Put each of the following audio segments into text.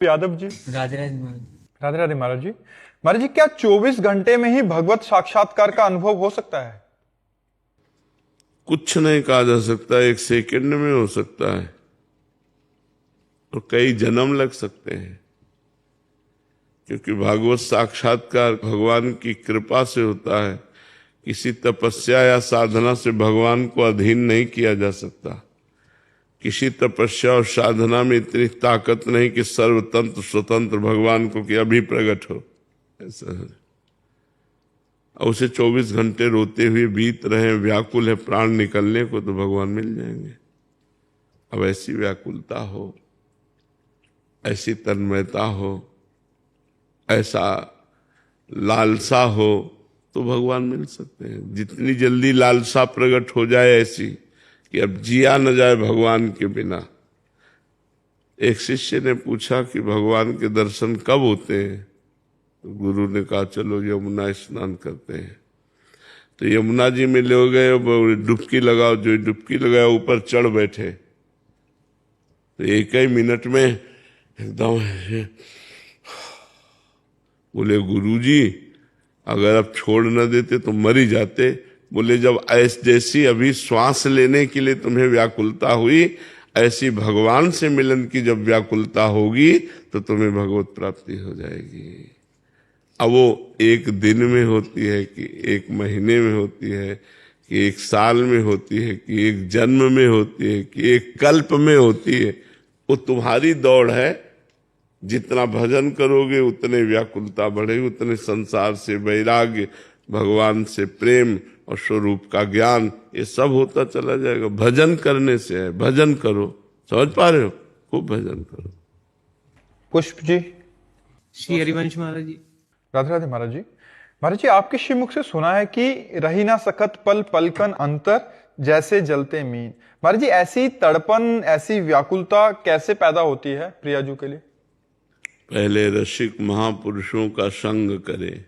यादव जी। राधे राधे महाराज। राधे राधे महाराज जी। महाराज जी, क्या 24 घंटे में ही भगवत साक्षात्कार का अनुभव हो सकता है? कुछ नहीं कहा जा सकता, एक सेकंड में हो सकता है और कई जन्म लग सकते हैं, क्योंकि भागवत साक्षात्कार भगवान की कृपा से होता है। किसी तपस्या या साधना से भगवान को अधीन नहीं किया जा सकता। किसी तपस्या और साधना में इतनी ताकत नहीं कि सर्वतंत्र स्वतंत्र भगवान को कि अभी प्रकट हो, ऐसा है। और उसे 24 घंटे रोते हुए बीत रहे, व्याकुल है प्राण निकलने को, तो भगवान मिल जाएंगे। अब ऐसी व्याकुलता हो, ऐसी तन्मयता हो, ऐसा लालसा हो, तो भगवान मिल सकते हैं। जितनी जल्दी लालसा प्रकट हो जाए ऐसी कि अब जिया न जाए भगवान के बिना। एक शिष्य ने पूछा कि भगवान के दर्शन कब होते हैं? तो गुरु ने कहा चलो यमुना स्नान करते हैं। तो यमुना जी में ले गए, डुबकी लगाओ। जो डुबकी लगाया ऊपर चढ़ बैठे, तो एक ही मिनट में एकदम बोले गुरुजी अगर आप छोड़ न देते तो मर ही जाते। बोले जब जैसी अभी श्वास लेने के लिए तुम्हें व्याकुलता हुई, ऐसी भगवान से मिलन की जब व्याकुलता होगी तो तुम्हें भगवत प्राप्ति हो जाएगी। अब वो एक दिन में होती है कि एक महीने में होती है कि एक साल में होती है कि एक जन्म में होती है कि एक कल्प में होती है, वो तुम्हारी दौड़ है। जितना भजन करोगे उतने व्याकुलता बढ़ेगी, उतने संसार से वैराग्य, भगवान से प्रेम और स्वरूप का ज्ञान, ये सब होता चला जाएगा। भजन करने से है, भजन करो। समझ पा रहे हो? खूब भजन करो। पुष्प जी। श्री हरिवंश महाराज जी। राधे राधे महाराज जी। महाराज जी, आपके श्रीमुख से सुना है कि रही ना सकत पल पलकन अंतर, जैसे जलते मीन। महाराज जी, ऐसी तड़पन, ऐसी व्याकुलता कैसे पैदा होती है प्रियाजू के लिए? पहले रसिक महापुरुषों का संग करे।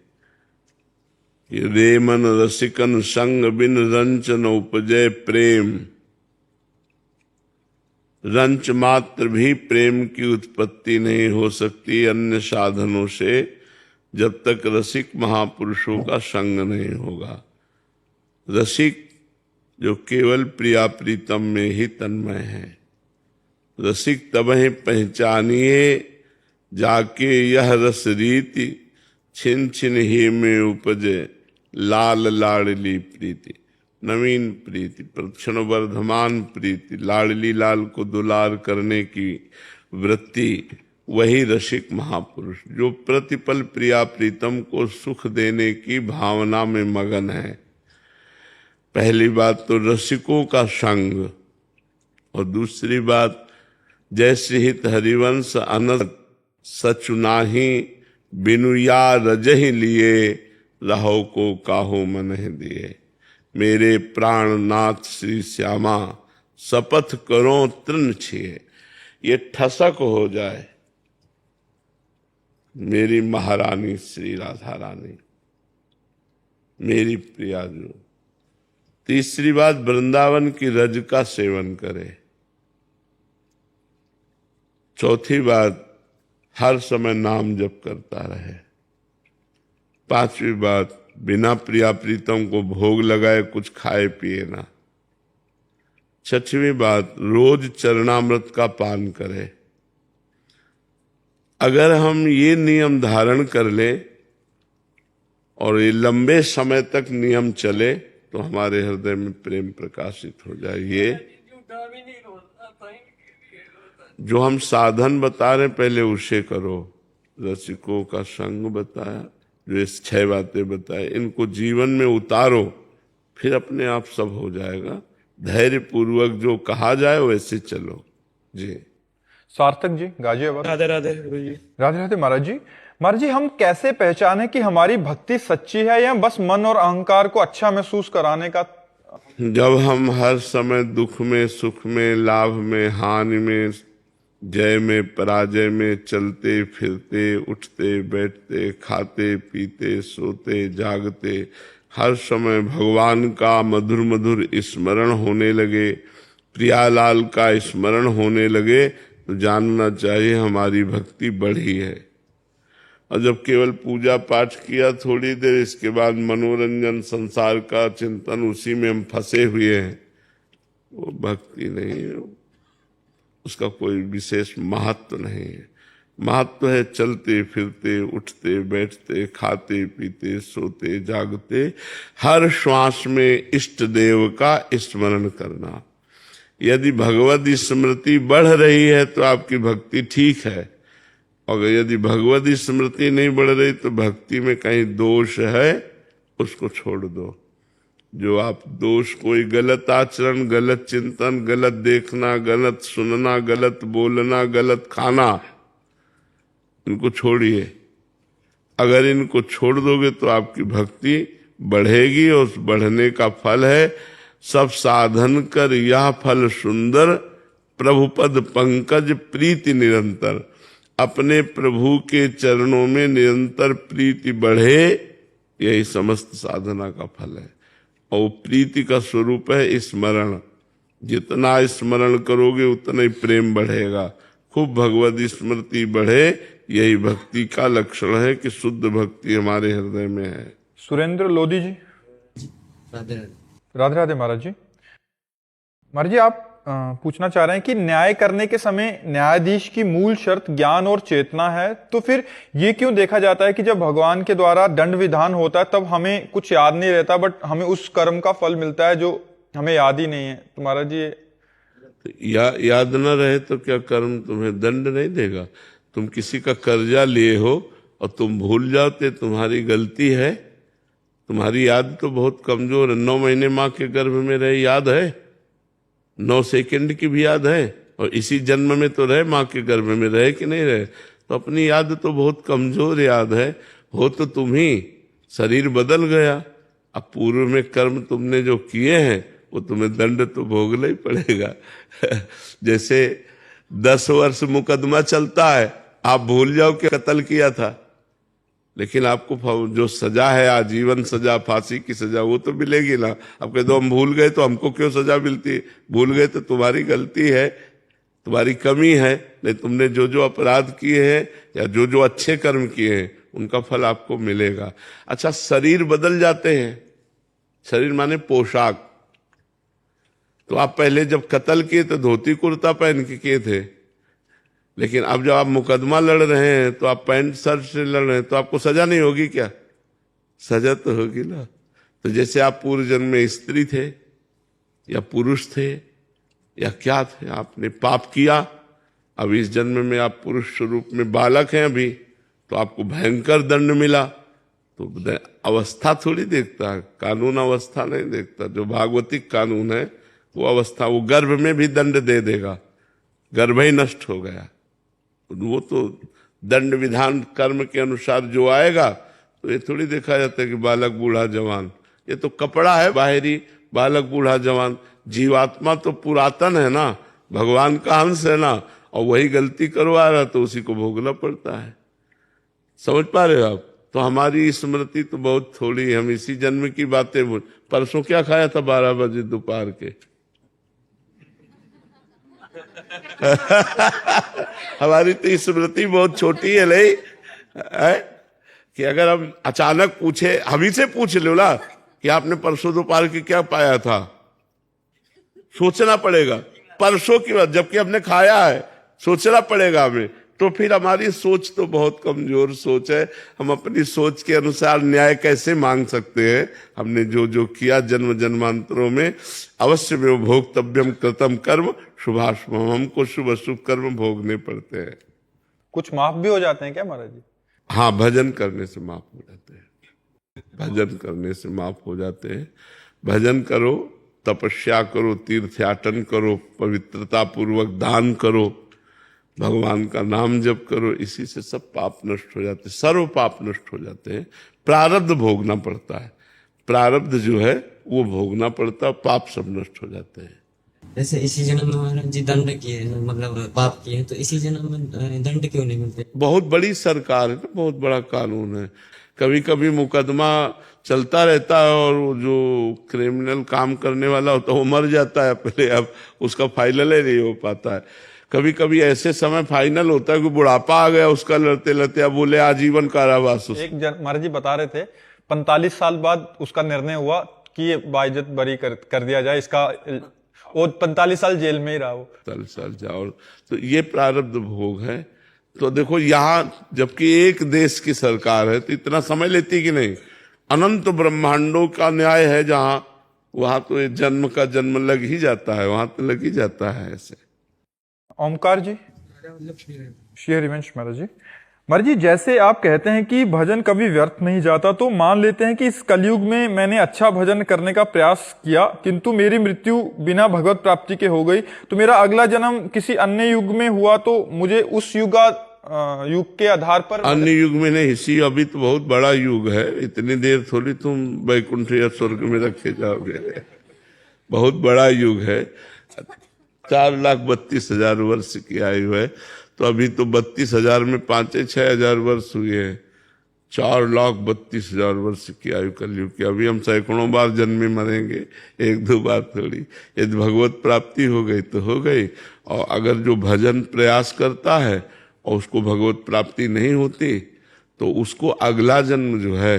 रे मन रसिकन संग बिन रंच न उपजय प्रेम। रंच मात्र भी प्रेम की उत्पत्ति नहीं हो सकती अन्य साधनों से, जब तक रसिक महापुरुषों का संग नहीं होगा। रसिक जो केवल प्रिया प्रीतम में ही तन्मय है। रसिक तबहि पहचानिए जाके यह रस रीति, छिन छिन ही में उपजे लाल लाडली प्रीति। नवीन प्रीति, प्रक्षण वर्धमान प्रीति, लाडली लाल को दुलार करने की वृत्ति, वही रसिक महापुरुष जो प्रतिपल प्रिया प्रीतम को सुख देने की भावना में मगन है। पहली बात तो रसिकों का संग, और दूसरी बात जैसे हित हरिवंश अनंत सचुनाही बिनुया रजहि लिए, रहो को काहो मनहि दिए। मेरे प्राणनाथ श्री श्यामा शपथ करो तृण छिए। ये ठसक हो जाए मेरी महारानी श्री राधा रानी, मेरी प्रियाजू। तीसरी बात, वृंदावन की रज का सेवन करे। चौथी बात, हर समय नाम जप करता रहे। पांचवी बात, बिना प्रिया प्रीतम को भोग लगाए कुछ खाए पिए ना। छठवीं बात, रोज चरणामृत का पान करे। अगर हम ये नियम धारण कर ले और ये लंबे समय तक नियम चले तो हमारे हृदय में प्रेम प्रकाशित हो जाए। ये जो हम साधन बता रहे पहले उसे करो। रसिकों का संग बताया, जो ये 6 बातें बताए, इनको जीवन में उतारो, फिर अपने आप सब हो जाएगा। धैर्य पूर्वक जो कहा जाए वैसे चलो जी। सार्थक जी, गाजियाबाद। राधे राधे गुरु जी। राधे राधे महाराज जी। महाराज जी, हम कैसे पहचाने कि हमारी भक्ति सच्ची है या बस मन और अहंकार को अच्छा महसूस कराने का? जब हम हर समय दुख में, सुख में, लाभ में, हानि में, जय में, पराजय में, चलते फिरते, उठते बैठते, खाते पीते, सोते जागते, हर समय भगवान का मधुर मधुर स्मरण होने लगे, प्रियालाल का स्मरण होने लगे, तो जानना चाहिए हमारी भक्ति बढ़ी है। और जब केवल पूजा पाठ किया थोड़ी देर, इसके बाद मनोरंजन संसार का चिंतन, उसी में हम फंसे हुए हैं, वो भक्ति नहीं है, उसका कोई विशेष महत्व नहीं है। महत्व है चलते फिरते, उठते बैठते, खाते पीते, सोते जागते, हर श्वास में इष्ट देव का स्मरण करना। यदि भगवत स्मृति बढ़ रही है तो आपकी भक्ति ठीक है, और यदि भगवत स्मृति नहीं बढ़ रही तो भक्ति में कहीं दोष है, उसको छोड़ दो। जो आप दोष, कोई गलत आचरण, गलत चिंतन, गलत देखना, गलत सुनना, गलत बोलना, गलत खाना, इनको छोड़िए। अगर इनको छोड़ दोगे तो आपकी भक्ति बढ़ेगी, और उस बढ़ने का फल है सब साधन कर यह फल सुंदर, प्रभुपद पंकज प्रीति निरंतर। अपने प्रभु के चरणों में निरंतर प्रीति बढ़े, यही समस्त साधना का फल है। और प्रीति का स्वरूप है स्मरण। जितना स्मरण करोगे उतना ही प्रेम बढ़ेगा। खूब भगवत स्मृति बढ़े, यही भक्ति का लक्षण है कि शुद्ध भक्ति हमारे हृदय में है। सुरेंद्र लोधी जी, राधे राधे। राधे राधे महाराज जी। महाराज जी, आप पूछना चाह रहे हैं कि न्याय करने के समय न्यायाधीश की मूल शर्त ज्ञान और चेतना है, तो फिर ये क्यों देखा जाता है कि जब भगवान के द्वारा दंड विधान होता है तब हमें कुछ याद नहीं रहता, बट हमें उस कर्म का फल मिलता है जो हमें याद ही नहीं है? तो महाराज जी याद न रहे तो क्या कर्म तुम्हें दंड नहीं देगा? तुम किसी का कर्जा लिए हो और तुम भूल जाओ तो तुम्हारी गलती है। तुम्हारी याद तो बहुत कमजोर है। 9 महीने माँ के गर्भ में रहे, याद है? 9 सेकंड की भी याद है, और इसी जन्म में तो रहे, माँ के गर्भ में रहे कि नहीं रहे? तो अपनी याद तो बहुत कमजोर याद है। हो तो तुम ही, शरीर बदल गया। अब पूर्व में कर्म तुमने जो किए हैं वो तुम्हें दंड तो भोगना ही पड़ेगा। जैसे 10 वर्ष मुकदमा चलता है, आप भूल जाओ कि कत्ल किया था, लेकिन आपको जो सजा है, आजीवन सजा, फांसी की सजा, वो तो मिलेगी ना। अब कह दो हम भूल गए तो हमको क्यों सजा मिलती है? भूल गए तो तुम्हारी गलती है, तुम्हारी कमी है। नहीं, तुमने जो जो अपराध किए हैं या जो जो अच्छे कर्म किए हैं उनका फल आपको मिलेगा। अच्छा, शरीर बदल जाते हैं। शरीर माने पोशाक। तो आप पहले जब कत्ल किए तो धोती कुर्ता पहन के किए थे, लेकिन अब जब आप मुकदमा लड़ रहे हैं तो आप पैंट शर्ट से लड़ रहे हैं, तो आपको सजा नहीं होगी क्या? सजा तो होगी ना। तो जैसे आप पूर्व जन्म में स्त्री थे या पुरुष थे या क्या थे, आपने पाप किया, अब इस जन्म में आप पुरुष स्वरूप में बालक हैं अभी, तो आपको भयंकर दंड मिला। तो अवस्था थोड़ी देखता है, कानून अवस्था नहीं देखता। जो भागवतिक कानून है वो अवस्था, वो गर्भ में भी दंड दे देगा। गर्भ ही नष्ट हो गया, वो तो दंड विधान कर्म के अनुसार जो आएगा। तो ये थोड़ी देखा जाता है कि बालक बूढ़ा जवान, ये तो कपड़ा है बाहरी, बालक बूढ़ा जवान। जीवात्मा तो पुरातन है ना, भगवान का अंश है ना, और वही गलती करवा रहा तो उसी को भोगना पड़ता है। समझ पा रहे हो आप? तो हमारी स्मृति तो बहुत थोड़ी है, हम इसी जन्म की बातें भूल। परसों क्या खाया था 12 बजे दोपहर के? हमारी तो स्मृति बहुत छोटी है, नहीं है? कि अगर हम अचानक पूछे, हम ही से पूछ लो ना कि आपने परसों दोपहर के क्या पाया था, सोचना पड़ेगा। परसों की बात, जबकि हमने खाया है, सोचना पड़ेगा हमें। तो फिर हमारी सोच तो बहुत कमजोर सोच है। हम अपनी सोच के अनुसार न्याय कैसे मांग सकते हैं? हमने जो जो किया जन्म जन्मांतरों में, अवश्य में भोक्तव्यम कृतम कर्म शुभाशुभम, हमको शुभ अशुभ कर्म भोगने पड़ते हैं। कुछ माफ भी हो जाते हैं क्या महाराज जी? हाँ, भजन करने से माफ हो जाते हैं। भजन करने से माफ हो जाते हैं। भजन करो, तपस्या करो, तीर्थयाटन करो, पवित्रता पूर्वक दान करो, भगवान का नाम जप करो, इसी से सब पाप नष्ट हो जाते हैं, सर्व पाप नष्ट हो जाते हैं। प्रारब्ध भोगना पड़ता है, प्रारब्ध जो है वो भोगना पड़ता है, पाप सब नष्ट हो जाते हैं। जैसे इसी जन्म में महाराज जी दंड किए, मतलब पाप किए, तो इसी जन्म में दंड क्यों नहीं मिलते? बहुत बड़ी सरकार है ना, बहुत बड़ा कानून है। कभी कभी मुकदमा चलता रहता है और जो क्रिमिनल काम करने वाला होता है वो मर जाता है पहले, अब उसका फाइनल ही नहीं हो पाता है। कभी कभी ऐसे समय फाइनल होता है कि बुढ़ापा आ गया उसका, लड़ते लड़ते अब बोले आजीवन कारावास। महाराज जी बता रहे थे 45 साल बाद उसका निर्णय हुआ कि ये बाइज्जत बरी कर दिया जाए, इसका वो 45 साल जेल में ही रहा वो। 45 साल जाओ, तो ये प्रारब्ध भोग है। तो देखो यहाँ जबकि एक देश की सरकार है तो इतना समय लेती कि नहीं, अनंत ब्रह्मांडों का न्याय है जहां, वहां तो ये जन्म का जन्म लग ही जाता है, वहां तो लग ही जाता है ऐसे। ओमकार जी, श्री हरिवंश महाराज जी। महाराज जी जैसे आप कहते हैं कि भजन कभी व्यर्थ नहीं जाता, तो मान लेते हैं कि इस कलयुग में मैंने अच्छा भजन करने का प्रयास किया किंतु मेरी मृत्यु बिना भगवत प्राप्ति के हो गई, तो मेरा अगला जन्म किसी अन्य युग में हुआ तो मुझे उस युग के आधार पर। अन्य युग में नहीं, इसी अभी तो बहुत बड़ा युग है, इतनी देर थोड़ी तुम वैकुंठ या स्वर्ग में रखे जाओगे, बहुत बड़ा युग है। 4,32,000 वर्ष की आयु है, तो अभी तो 32,000 में 5-6 वर्ष हुए हैं, 4,32,000 वर्ष की आयु कलयुग की। अभी हम सैकड़ों बार जन्मे मरेंगे, 1-2 बार थोड़ी। यदि भगवत प्राप्ति हो गई तो हो गई, और अगर जो भजन प्रयास करता है और उसको भगवत प्राप्ति नहीं होती तो उसको अगला जन्म जो है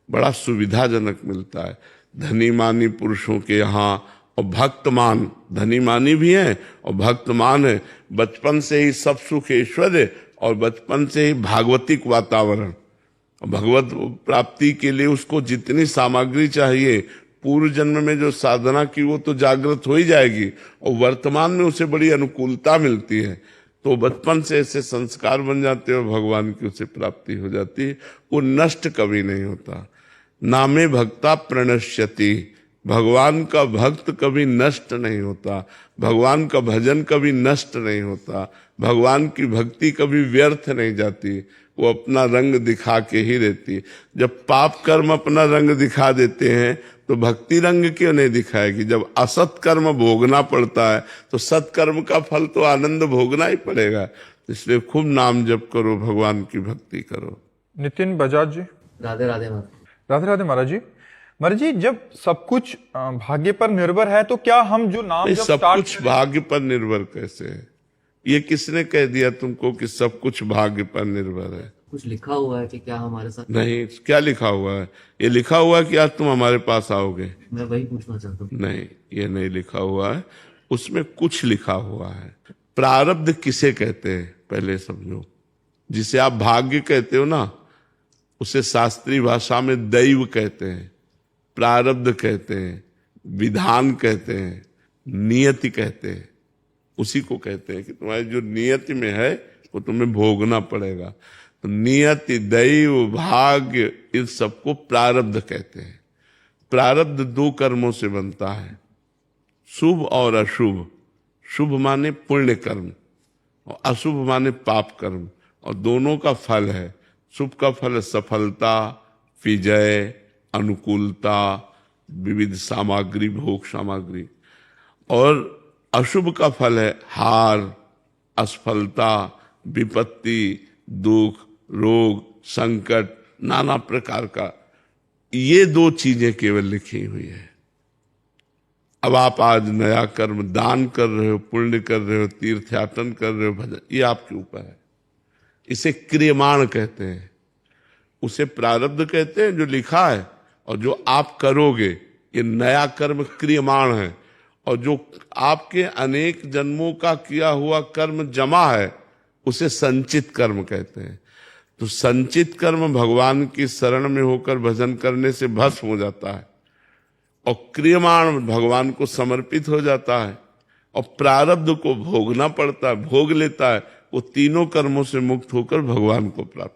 बड़ा सुविधाजनक मिलता है। धनी मानी पुरुषों के यहाँ और भक्तमान, धनी मानी भी हैं और भक्तमान है, बचपन से ही सब सुख ऐश्वर्य और बचपन से ही भागवतिक वातावरण। भगवत प्राप्ति के लिए उसको जितनी सामग्री चाहिए, पूर्व जन्म में जो साधना की वो तो जागृत हो ही जाएगी और वर्तमान में उसे बड़ी अनुकूलता मिलती है, तो बचपन से ऐसे संस्कार बन जाते हैं, भगवान की उसे प्राप्ति हो जाती है। वो नष्ट कभी नहीं होता। नामे भक्ता प्रणश्यति, भगवान का भक्त कभी नष्ट नहीं होता, भगवान का भजन कभी नष्ट नहीं होता, भगवान की भक्ति कभी व्यर्थ नहीं जाती, वो अपना रंग दिखा के ही रहती है। जब पाप कर्म अपना रंग दिखा देते हैं तो भक्ति रंग क्यों नहीं दिखाएगी? जब असत कर्म भोगना पड़ता है तो सत्कर्म का फल तो आनंद भोगना ही पड़ेगा। इसलिए खूब नाम जप करो, भगवान की भक्ति करो। नितिन बजाज जी। राधे राधे महाराज। राधे राधे महाराज जी। महाराज जी जब सब कुछ भाग्य पर निर्भर है तो क्या हम जो नाम जब सब कुछ भाग्य पर निर्भर कैसे है? ये किसने कह दिया तुमको कि सब कुछ भाग्य पर निर्भर है? कुछ लिखा हुआ है कि क्या हमारे साथ? नहीं, क्या लिखा हुआ है? ये लिखा हुआ है कि आज तुम हमारे पास आओगे? मैं वही पूछना चाहता हूँ। नहीं, ये नहीं लिखा हुआ है, उसमें कुछ लिखा हुआ है। प्रारब्ध किसे कहते हैं पहले समझो। जिसे आप भाग्य कहते हो ना, उसे शास्त्रीय भाषा में दैव कहते हैं, प्रारब्ध कहते हैं, विधान कहते हैं, नियति कहते हैं। उसी को कहते हैं कि तुम्हारी जो नियति में है वो तुम्हें भोगना पड़ेगा। तो नियति, दैव, भाग्य, इन सबको प्रारब्ध कहते हैं। प्रारब्ध 2 कर्मों से बनता है, शुभ और अशुभ। शुभ माने पुण्य कर्म और अशुभ माने पाप कर्म, और दोनों का फल है। शुभ का फल है सफलता, विजय, अनुकूलता, विविध सामग्री, भोग सामग्री, और अशुभ का फल है हार, असफलता, विपत्ति, दुख, रोग, संकट, नाना प्रकार का। ये 2 चीजें केवल लिखी हुई है। अब आप आज नया कर्म दान कर रहे हो, पुण्य कर रहे हो, तीर्थयाटन कर रहे हो, भजन, ये आपके ऊपर है। इसे क्रियमाण कहते हैं, उसे प्रारब्ध कहते हैं जो लिखा है, और जो आप करोगे ये नया कर्म क्रियमाण है, और जो आपके अनेक जन्मों का किया हुआ कर्म जमा है उसे संचित कर्म कहते हैं। तो संचित कर्म भगवान की शरण में होकर भजन करने से भस्म हो जाता है, और क्रियमाण भगवान को समर्पित हो जाता है, और प्रारब्ध को भोगना पड़ता है, भोग लेता है। वो तीनों कर्मों से मुक्त होकर भगवान को प्राप्त